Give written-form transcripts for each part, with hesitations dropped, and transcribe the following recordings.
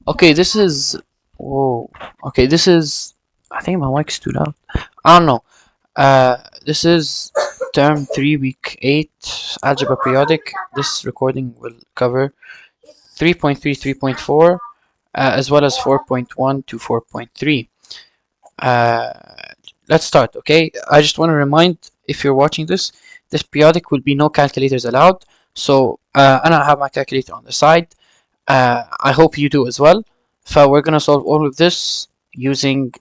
Okay, this is. Whoa. Okay, this is. I think my mic's too loud. I don't know. This is term 3, week 8, algebra periodic. This recording will cover 3.3, 3.4, as well as 4.1 to 4.3. Uh, let's start, okay? I just want to remind, if you're watching this, this periodic will be no calculators allowed. So, and I have my calculator on the side. I hope you do as well. So we're gonna solve all of this using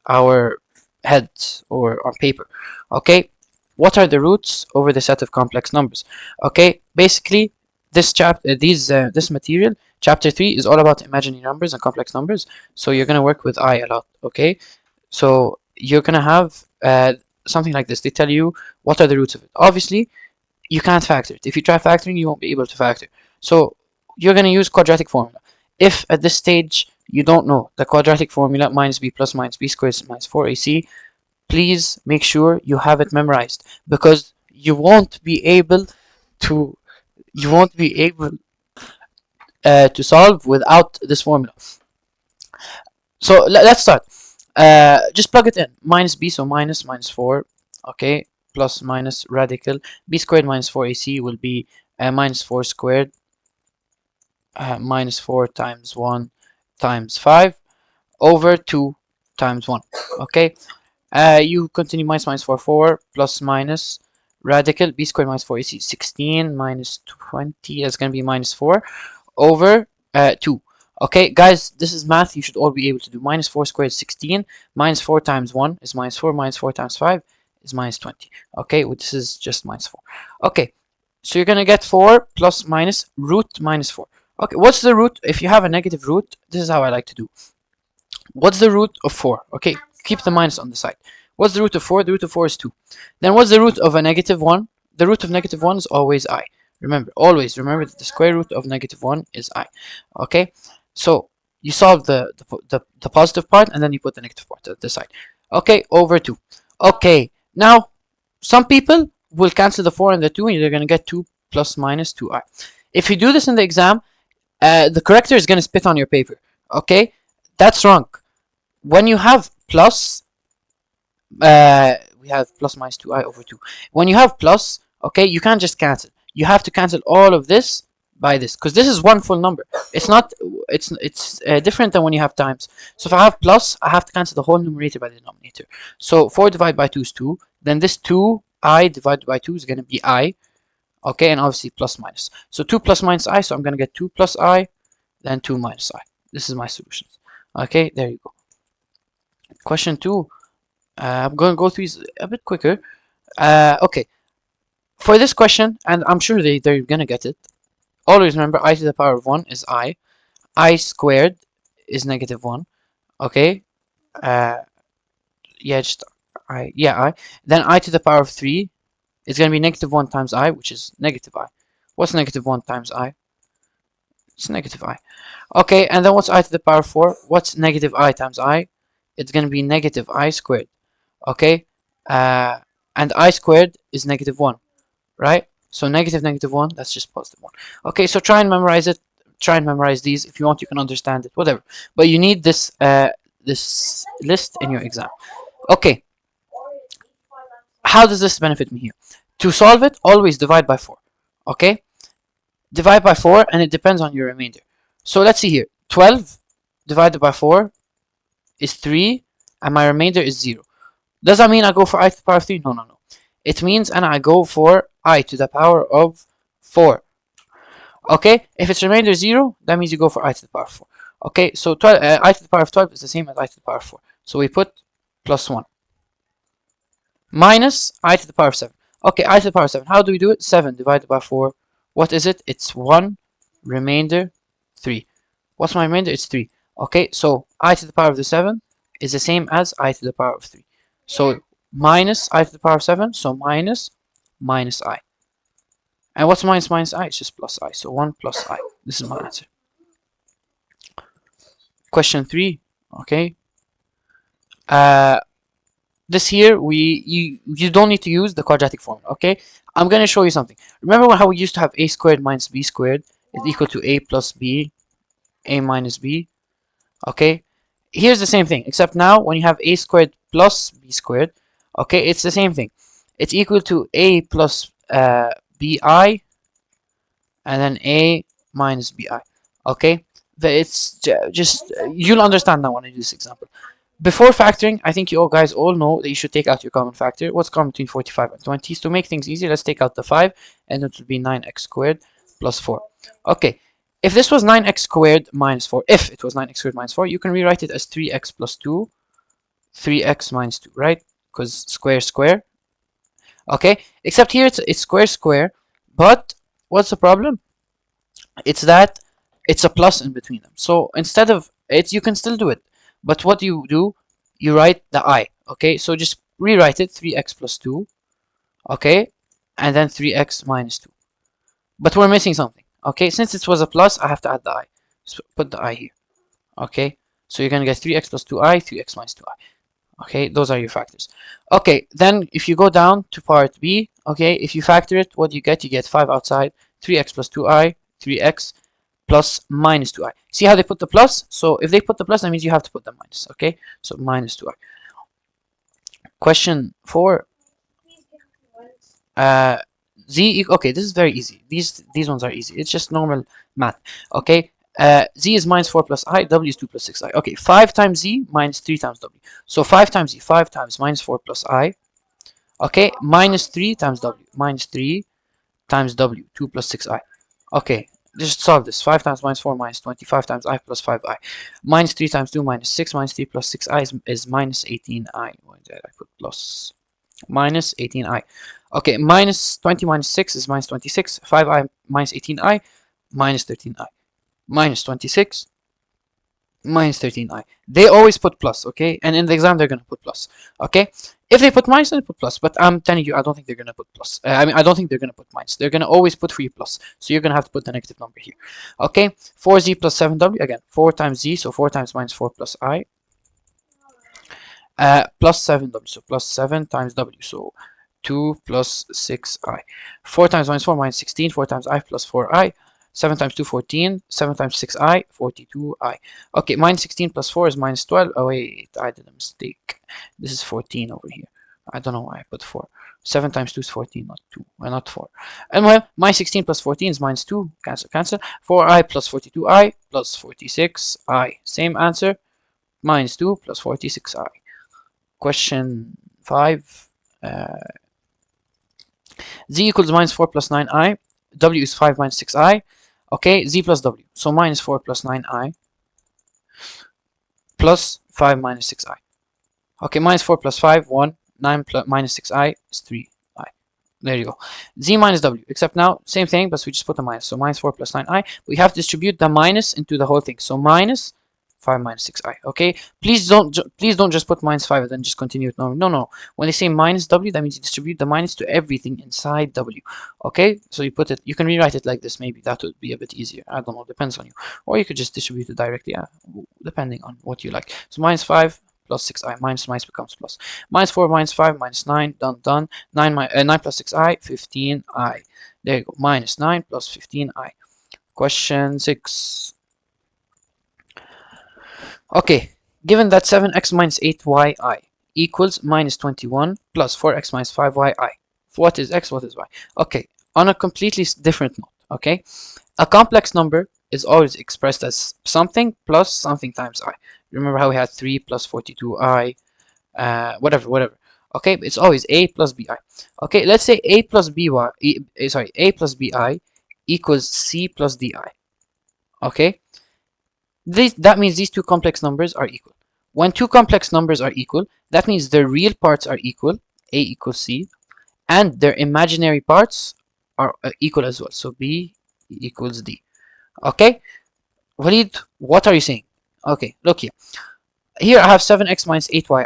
our heads or on paper. Okay, what are the roots over the set of complex numbers? Okay, basically this material, chapter 3, is all about imaginary numbers and complex numbers. So you're gonna work with I a lot. Okay, so you're gonna have something like this. They tell you what are the roots of it. Obviously, you can't factor it. If you try factoring, you won't be able to factor. So you're going to use quadratic formula. If at this stage you don't know the quadratic formula, minus b plus minus b squared is minus 4ac, please make sure you have it memorized, because to you won't be able to solve without this formula. So let's start. Just plug it in. Minus b, so minus 4, okay, plus minus radical b squared minus 4ac will be minus 4 squared minus 4 times 1 times 5 over 2 times 1. Okay, you continue minus 4 plus minus radical b squared minus 4ac 16 minus 20 is going to be minus 4 over 2. Okay, guys, this is math you should all be able to do. Minus 4 squared is 16, minus 4 times 1 is minus 4, minus 4 times 5 is minus 20. Okay, well, this is just minus 4. Okay, so you're going to get 4 plus minus root minus 4. Okay, what's the root? If you have a negative root, this is how I like to do. What's the root of 4? Okay, keep the minus on the side. What's the root of 4? The root of 4 is 2. Then what's the root of a negative 1? The root of negative 1 is always I. Remember, always remember that the square root of negative 1 is I. Okay, so you solve the positive part, and then you put the negative part at the side. Okay, over 2. Okay, now some people will cancel the 4 and the 2, and you're going to get 2 plus minus 2i. If you do this in the exam, the corrector is going to spit on your paper. Okay, that's wrong. When you have plus, we have plus minus 2i over 2. When you have plus, okay, you can't just cancel. You have to cancel all of this by this, because this is one full number. It's not. It's different than when you have times. So if I have plus, I have to cancel the whole numerator by the denominator. So 4 divided by 2 is 2. Then this 2i divided by 2 is going to be I. Okay, and obviously plus minus. So 2 plus minus I, so I'm going to get 2 plus I, then 2 minus I. This is my solution. Okay, there you go. Question 2. I'm going to go through these a bit quicker. Okay, for this question, and I'm sure they're going to get it, always remember I to the power of 1 is I squared is negative 1. Okay, yeah, just I. Then I to the power of 3 is going to be negative 1 times I, which is negative I. What's negative 1 times I? It's negative I. Okay, and then what's I to the power of 4? What's negative I times I? It's going to be negative I squared. Okay, and I squared is negative 1, right? So negative 1, that's just positive 1. Okay, so try and memorize it. Try and memorize these. If you want, you can understand it, whatever. But you need this this list in your exam. Okay, how does this benefit me here? To solve it, always divide by 4. Okay, divide by 4, and it depends on your remainder. So let's see here. 12 divided by 4 is 3, and my remainder is 0. Does that mean I go for I to the power of 3? No, no, no. It means and I go for I to the power of 4. Okay, if its remainder is 0, that means you go for I to the power of 4. Okay, so I to the power of 12 is the same as I to the power of 4. So we put plus 1. Minus I to the power of 7. Okay, I to the power of 7. How do we do it? 7 divided by 4. What is it? It's 1, remainder 3. What's my remainder? It's 3. Okay, so I to the power of the 7 is the same as I to the power of 3. So minus I to the power of 7, so minus I. And what's minus I? It's just plus I. So 1 plus I. This is my answer. Question 3. Okay. This here, you don't need to use the quadratic formula. Okay. I'm going to show you something. Remember how we used to have a squared minus b squared is equal to a plus b, a minus b? Okay, here's the same thing, except now when you have a squared plus b squared, okay, it's the same thing. It's equal to a plus bi, and then a minus bi. Okay, it's just you'll understand now when I do this example. Before factoring, I think you all guys all know that you should take out your common factor. What's common between 45 and 20? So to make things easier, let's take out the 5, and it will be 9x squared plus 4. Okay, if this was 9x squared minus 4, if it was 9x squared minus 4, you can rewrite it as 3x plus 2, 3x minus 2, right? Because square square. Okay, except here it's square square, but what's the problem? It's that it's a plus in between them. So instead of it, you can still do it. But what you do, you write the I. Okay, so just rewrite it 3x plus 2. Okay, and then 3x minus 2. But we're missing something. Okay, since it was a plus, I have to add the I. So put the I here. Okay, so you're gonna get 3x plus 2i, 3x minus 2i. Okay, those are your factors. Okay, then if you go down to part B, okay, if you factor it, what do you get? You get 5 outside, 3x plus 2i, 3x plus minus 2i. See how they put the plus? So if they put the plus, that means you have to put the minus. Okay, so minus 2i. Question 4. Z. Okay, this is very easy. These ones are easy. It's just normal math. Okay. Z is minus 4 plus I. W is 2 plus 6i. Okay, 5 times Z minus 3 times W. So 5 times Z, 5 times minus 4 plus I. Okay, minus 3 times W. Minus 3 times W. 2 plus 6i. Okay, just solve this. 5 times minus 4 minus 20. 5 times I plus 5i. Minus 3 times 2 minus 6. Minus 3 plus 6i is minus 18i. Why did I put plus? Minus 18i. Okay, minus 20 minus 6 is minus 26. 5i minus 18i minus 13i. Minus 26 minus 13i. They always put plus, okay? And in the exam, they're going to put plus, okay? If they put minus, then they put plus. But I'm telling you, I don't think they're going to put plus. I mean, I don't think they're going to put minus. They're going to always put for you plus. So you're going to have to put the negative number here, okay? 4z plus 7w. Again, 4 times z, so 4 times minus 4 plus I. Plus 7w, so plus 7 times w, so 2 plus 6i. 4 times minus 4 minus 16, 4 times I plus 4i. 7 times 2, 14. 7 times 6i, 42i. Okay, minus 16 plus 4 is minus 12. Oh, wait, I did a mistake. This is 14 over here. I don't know why I put 4. 7 times 2 is 14, not 2. Well, not 4. And well, minus 16 plus 14 is minus 2. Cancel, cancel. 4i plus 42i plus 46i. Same answer. Minus 2 plus 46i. Question 5. Z equals minus 4 plus 9i. W is 5 minus 6i. Okay, Z plus W. So minus 4 plus 9i plus 5 minus 6i. Okay, minus 4 plus 5, 1. 9 plus minus 6i is 3i. There you go. Z minus W. Except now, same thing, but we just put a minus. So minus 4 plus 9i. We have to distribute the minus into the whole thing. So minus 5 minus 6i. Okay, please don't just put minus 5 and then just continue with normal. No. When they say minus w, that means you distribute the minus to everything inside w. Okay, so you put it, you can rewrite it like this. Maybe that would be a bit easier. I don't know, depends on you. Or you could just distribute it directly, depending on what you like. So minus 5 plus 6i, minus becomes plus. Minus 4 minus 5 minus 9, done. 9 plus 6i, 15i. There you go, minus 9 plus 15i. Question 6. Okay, given that 7x minus 8yi equals minus 21 plus 4x minus 5yi. What is x, what is y? Okay, on a completely different note, okay? A complex number is always expressed as something plus something times I. Remember how we had 3 plus 42i, whatever. Okay, it's always a plus bi. Okay, let's say a plus by, a plus bi equals c plus di. Okay, that means these two complex numbers are equal. When two complex numbers are equal, that means their real parts are equal, a equals c, and their imaginary parts are equal as well. So b equals d. Okay, Walid, what are you saying? Okay, look here. Here I have 7x minus 8yi.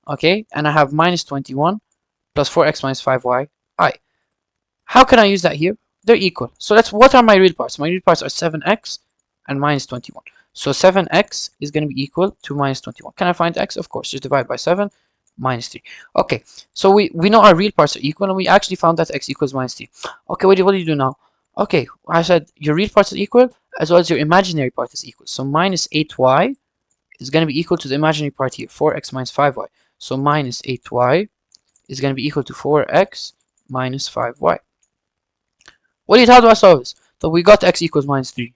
Okay, and I have minus 21 plus 4x minus 5yi. How can I use that here? They're equal. So what are my real parts? My real parts are 7x and minus 21. So 7x is going to be equal to minus 21. Can I find x? Of course, just divide by 7, minus 3. Okay, so we know our real parts are equal, and we actually found that x equals minus 3. Okay, what do you do now? Okay, I said your real parts are equal, as well as your imaginary part is equal. So minus 8y is going to be equal to the imaginary part here, 4x minus 5y. So minus 8y is going to be equal to 4x minus 5y. How do I solve this? So we got x equals minus 3.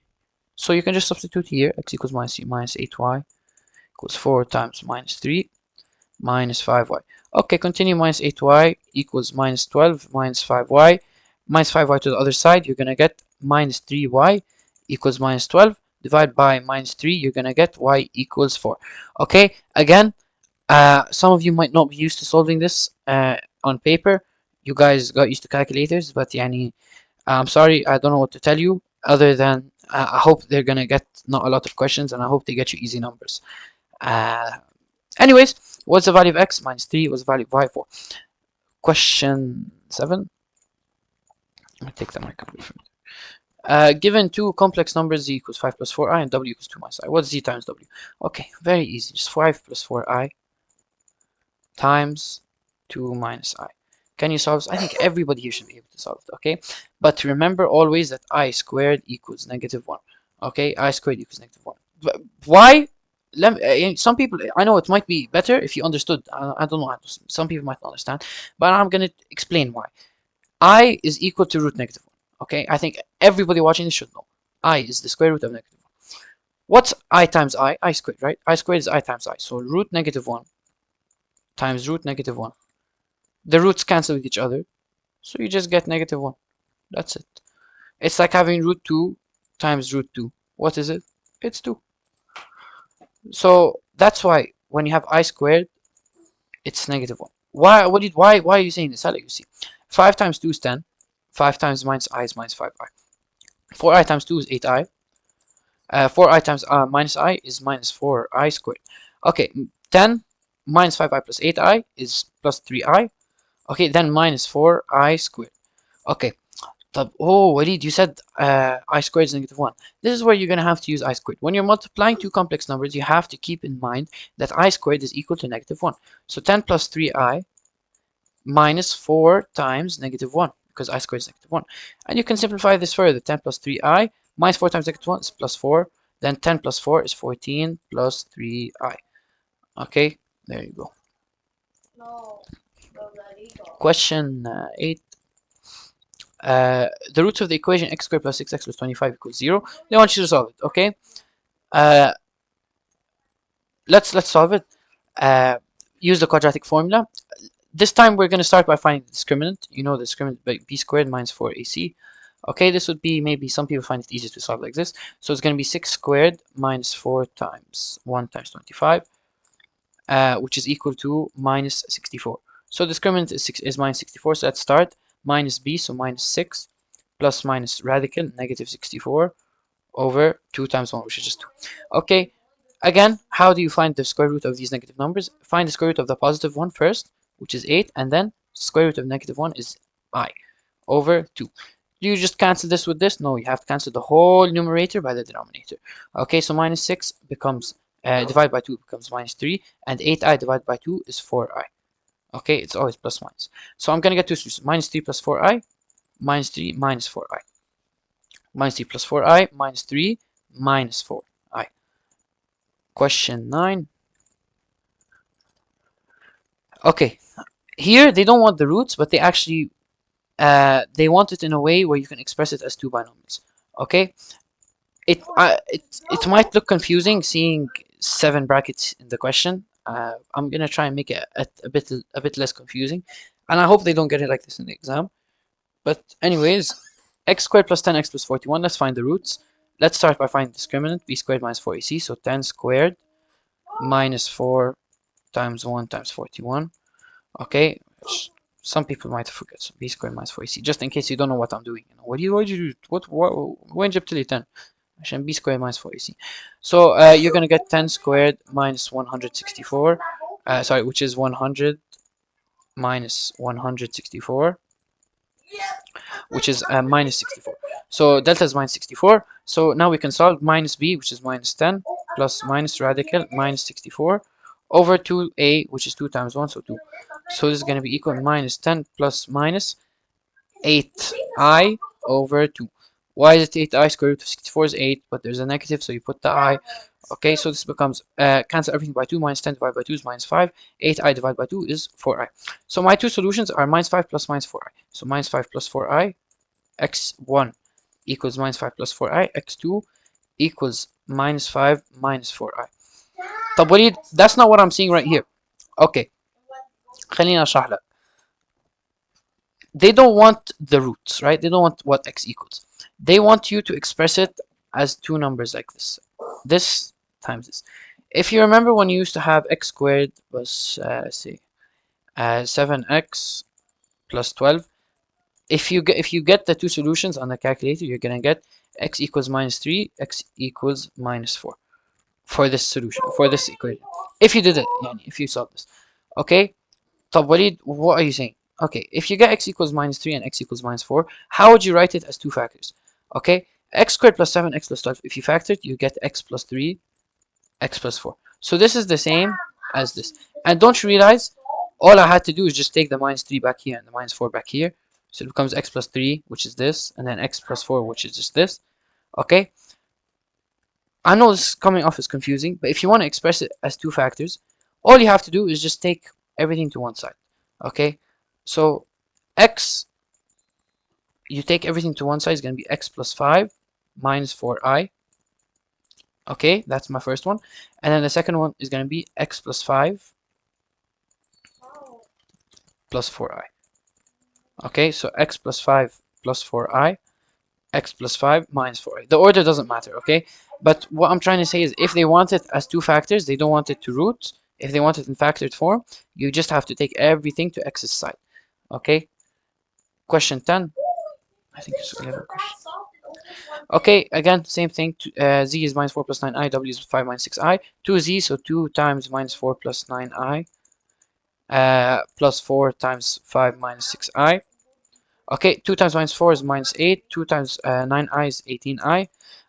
So you can just substitute here, x equals minus 3 minus 8y equals 4 times minus 3 minus 5y. Okay, continue, minus 8y equals minus 12 minus 5y. Minus 5y to the other side, you're going to get minus 3y equals minus 12. Divide by minus 3, you're going to get y equals 4. Okay, again, some of you might not be used to solving this on paper. You guys got used to calculators, but yani, I'm sorry, I don't know what to tell you other than I hope they're going to get not a lot of questions, and I hope they get you easy numbers. Anyways, what's the value of x? Minus 3. What's the value of y? 4. Question 7. Let me take the mic away from it. Given two complex numbers, z equals 5 plus 4i and w equals 2 minus I. What's z times w? Okay, very easy. Just 5 plus 4i times 2 minus I. Can you solve this? I think everybody here should be able to solve it, okay? But remember always that I squared equals negative 1. Okay, I squared equals negative 1. Why? Some people, I know it might be better if you understood. I don't know. Some people might not understand, but I'm going to explain why. I is equal to root negative 1. Okay, I think everybody watching this should know. I is the square root of negative 1. What's I times I? I squared, right? I squared is I times I. So root negative 1 times root negative 1. The roots cancel with each other, so you just get negative 1. That's it. It's like having root 2 times root 2. What is it? It's 2. So that's why when you have I squared, it's negative 1. Why are you saying this? I'll let you see. 5 times 2 is 10. 5 times minus I is minus 5i. 4i times 2 is 8i. 4i times minus I is minus 4i squared. Okay, 10 minus 5i plus 8i is plus 3i. Okay, then minus 4i squared. Okay. Oh, Walid, you said I squared is negative 1. This is where you're going to have to use I squared. When you're multiplying two complex numbers, you have to keep in mind that I squared is equal to negative 1. So 10 plus 3i minus 4 times negative 1, because I squared is negative 1. And you can simplify this further. 10 plus 3i minus 4 times negative 1 is plus 4. Then 10 plus 4 is 14 plus 3i. Okay, there you go. Question 8. The roots of the equation x squared plus 6x plus 25 equals 0. They want you to solve it, okay? Let's solve it. Use the quadratic formula. This time we're going to start by finding the discriminant. You know the discriminant by b squared minus 4ac. Okay, this would be, maybe some people find it easier to solve like this. So it's going to be 6 squared minus 4 times 1 times 25, which is equal to minus 64. So the discriminant is minus 64, so let's start. Minus b, so minus 6, plus minus radical, negative 64, over 2 times 1, which is just 2. Okay, again, how do you find the square root of these negative numbers? Find the square root of the positive one first, which is 8, and then square root of negative 1 is I, over 2. Do you just cancel this with this? No, you have to cancel the whole numerator by the denominator. Okay, so minus 6 becomes, divided by 2 becomes minus 3, and 8i divided by 2 is 4i. Okay, it's always plus minus. So I'm going to get two solutions. Minus 3 plus 4i, minus 3 minus 4i. Minus 3 plus 4i, minus 3 minus 4i. Question 9. Okay, here they don't want the roots, but they actually they want it in a way where you can express it as two binomials. Okay, it might look confusing seeing 7 brackets in the question. I'm gonna try and make it a bit less confusing, and I hope they don't get it like this in the exam. But anyways, x squared plus 10x plus 41. Let's find the roots. Let's start by finding the discriminant, b squared minus 4ac. So 10 squared minus 4 times 1 times 41. Okay, some people might forget. So b squared minus 4ac, just in case you don't know what I'm doing. You know, what did you do? When جبت لي 10 عشان b squared minus 4ac. So you're gonna get 10 squared minus 164. Sorry, which is 100 minus 164, which is minus 64. So delta is minus 64. So now we can solve minus b, which is minus 10, plus minus radical minus 64, over 2a, which is 2 times 1, so 2. So this is going to be equal to minus 10 plus minus 8i over 2. Why is it 8i? Square root of 64 is 8, but there's a negative, so you put the I. Okay, so this becomes, cancel everything by 2, minus 10 divided by 2 is minus 5, 8i divided by 2 is 4i. So my two solutions are minus 5 plus minus 4i. So minus 5 plus 4i, x1 equals minus 5 plus 4i, x2 equals minus 5 minus 4i. طب وليد, that's not what I'm seeing right here. Okay, خليني أشرح لك. They don't want the roots, right? They don't want what x equals. They want you to express it as two numbers like this. This times this. If you remember when you used to have x squared was, let's see, 7x plus 12. If you get the two solutions on the calculator, you're gonna get x equals minus 3, x equals minus 4 for this solution, for this equation. If you did it, yani, if you solve this. Okay? طب Walid, what are you saying? Okay, if you get x equals minus 3 and x equals minus 4, how would you write it as two factors? Okay, x squared plus 7, x plus 12. If you factor it, you get x plus 3, x plus 4. So this is the same as this. And don't you realize, all I had to do is just take the minus 3 back here and the minus 4 back here. So it becomes x plus 3, which is this, and then x plus 4, which is just this. Okay, I know this is coming off as confusing, but if you want to express it as two factors, all you have to do is just take everything to one side. Okay, so x, you take everything to one side, is going to be x plus 5 minus 4i. Okay, that's my first one. And then the second one is going to be x plus 5 plus 4i. Okay, so x plus 5 plus 4i, x plus 5 minus 4i. The order doesn't matter, okay? But what I'm trying to say is, if they want it as two factors, they don't want it to root. If they want it in factored form, you just have to take everything to x's side. Okay? Question 10. I think it's 11 question. Okay, again, same thing. Z is minus 4 plus 9i, W is 5 minus 6i. 2z, so 2 times minus 4 plus 9i, plus 4 times 5 minus 6i. Okay, 2 times minus 4 is minus 8. 2 times 9i is 18i.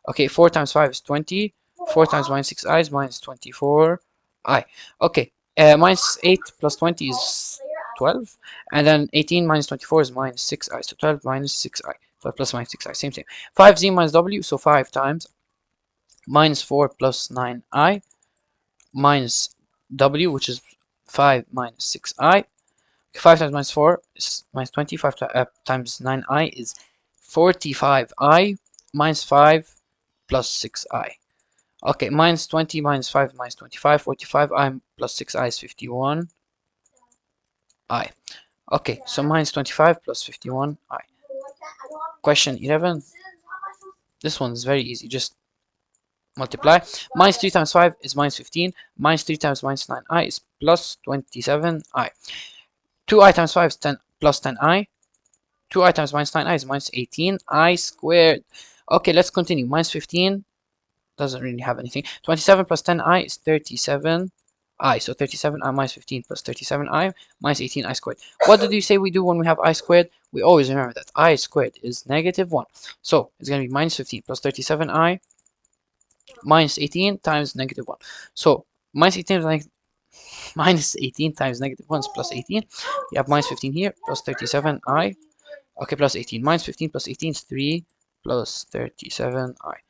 Okay, 4 times 5 is 20. 4 times minus 6i is minus 24i. Okay, minus 8 plus 20 is 12. And then 18 minus 24 is minus 6i. So 12 minus 6i. 12 plus minus 6i, same thing. 5z minus w, so 5 times minus 4 plus 9i minus w, which is 5 minus 6i. 5 times minus 4 is minus 20. 5 times 9i is 45i minus 5 plus 6i. Okay, minus 20 minus 5 minus 25. 45i plus 6i is 51i. Okay, so minus 25 plus 51i. Question 11. This one is very easy. Just multiply. Minus 3 times 5 is minus 15. Minus 3 times minus 9i is plus 27i. 2i times 5 is 10 plus 10i. 2i times minus 9i is minus 18i squared. Okay, let's continue. Minus 15 doesn't really have anything. 27 plus 10i is 37i. So 37i minus 15 plus 37i minus 18i squared. What did you say we do when we have I squared? We always remember that I squared is negative 1. So it's going to be minus 15 plus 37i minus 18 times negative 1. So minus 18 times negative 1 is plus 18. You have minus 15 here, plus 37i. Okay, plus 18. Minus 15 plus 18 is 3 plus 37i.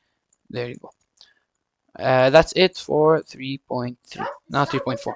There you go. That's it for 3.3. Now 3.4.